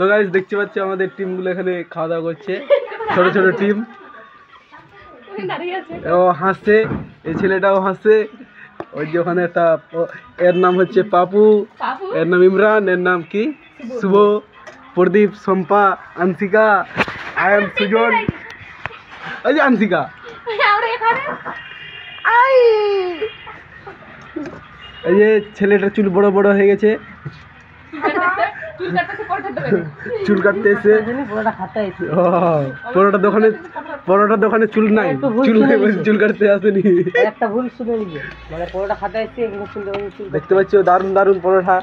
তো গাইস দেখতে পাচ্ছি আমাদের টিমগুলো এখানে খাওয়া দাওয়া করছে, ছোট ছোট টিম। ও হাসছে, এই ছেলেটাও হাসছে। ওই যে ওখানে একটা, এর নাম হচ্ছে পাপু, এর নাম ইমরান, এর নাম কি শুভ, প্রদীপ, শম্পা, আনসিকা, আই এম সুজন। এই যে আনসিকা, এই যে ছেলেটার চুল বড় বড় হয়ে গেছে, চুল কাটতে এসে। পরোটা দোকানে চুল নাই, চুল কাটতে আসেনি। একটা ভুল শুনে নিবে, মানে পরোটা খেতে এসে দেখতে পাচ্ছ দারুন দারুন পরোটা,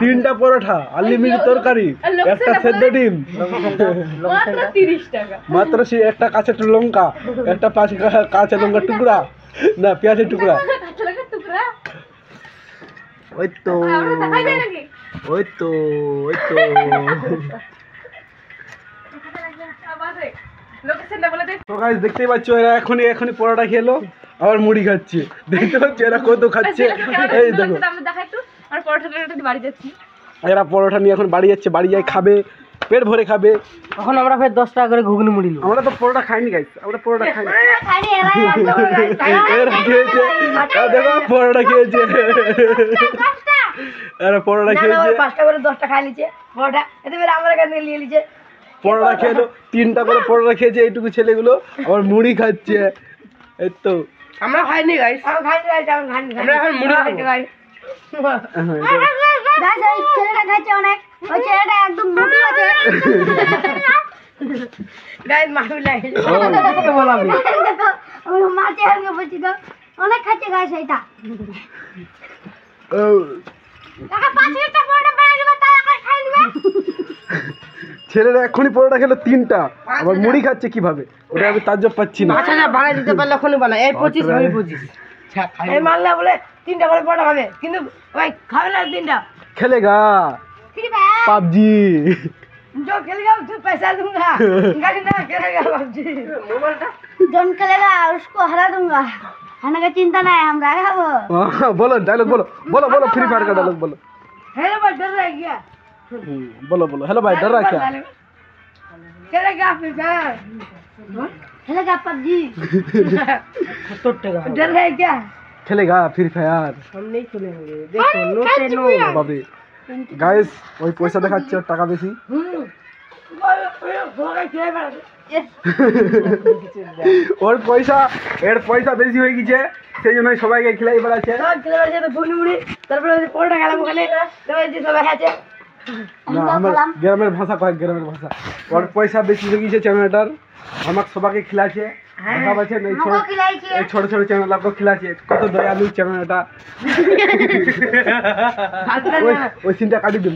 3টা পরোটা, আনলিমিটেড তরকারি, একটা সেদ্ধ ডিম, মাত্র সে একটা কাঁচা লঙ্কা, একটা কাঁচা লঙ্কা টুকরা, না পেঁয়াজের টুকরা। ওই তো ওই তো ওই তো তো গাইস দেখতেই পাচ্ছ এরা এখনই পরোটা খেলো, আবার মুড়ি খাচ্ছে। দেখতে পাচ্ছ এরা কত খাচ্ছে। এই দেখো এরা পরোটা নিয়ে এখন বাড়ি যাচ্ছে, বাড়ি যাই খাবে, পেট ভরে খাবে। এখন আমরা ফের 10 টাকা করে ঘুগনি মুড়ি নিব। আমরা তো পরোটা খাইনি গাইস, আমরা পরোটা খাইনি। এরা খেয়েছে, দেখো পরোটা খেয়েছে, এরা পরোটা খেয়েছে, 5 টাকা করে 10 টাকা খাই লিছে পরোটা, এতে ফের আমার কাছে নিয়ে লিছে। পরোটা খেলো, 3টা করে পরোটা খেয়েছে এইটুকু ছেলেগুলো, আবার মুড়ি খাচ্ছে। এই তো আমরা খাইনি গাইস, আমরা খাইনি গাইস, আমরা এখন মুড়ি খাইতে গাইস। গাইস এই ছেলেটা খাচ্ছে অনেক, ওই ছেলেটা একদম মোটু আছে গাইস। মাটু লাগে কত বলাবি, ওই মাটি হালকা বলছি তো অনেক খাচ্ছে গাইস। এইটা টাকা 5 মিনিট পরোটা বানিয়ে দিব, তাই এখন খাই নিবে। ছেলেরা এখনই পরোটা খেলো 3টা, আবার মুড়ি খাচ্ছে কিভাবে, ওটা আমি তাজ্জব পাচ্ছি না। আচ্ছা না বানাই দিতে পারলে এখনই বানাই। এই 25 আমি 25 এই মানলা বলে 3টা করে পরোটা খাবে, কিন্তু ভাই খাবে না 3টা। खेलेगा पबजी, जो खेलेगा उसको पैसा दूंगा, गाड़ी ना खेलेगा पबजी। जोन खेलेगा उसको हरा दूंगा, खाने का चिंता नहीं, हम रहेगा वो। बोलो डायलॉग, बोलो बोलो बोलो फ्री फायर का डायलॉग बोलो। हेलो भाई डर रहा है क्या? बोलो बोलो हेलो भाई डर रहा है क्या? खेलेगा फ्री फायर, खेलेगा पबजी, डर रहा है क्या? खेलेगा फ्री फायर, हम नहीं खेलेंगे, देखो नो से नो बाबे। गाइस ওই পয়সা দেখাচ্ছে ওর টাকা বেশি। ওর পয়সা, এর পয়সা বেশি হয়ে গেছে, সেই জন্য সবাইকে খেলাই বেড়াচ্ছে। তারপরে পরোটা খেলাম ওখানে, সবাই খাচ্ছে। না আমার গ্রামের ভাষা কয়, গ্রামের ভাষা। ওর পয়সা বেশি হয়ে গেছে চ্যানেলটার, আমাকে সবাইকে খেলাচ্ছে। দেখা পাচ্ছেন এই ছোট ছোট চ্যানেল আপনাকে খেলাচ্ছে, কত দয়ালু চ্যানেলটা। ওই সিনটা কাটি দিন।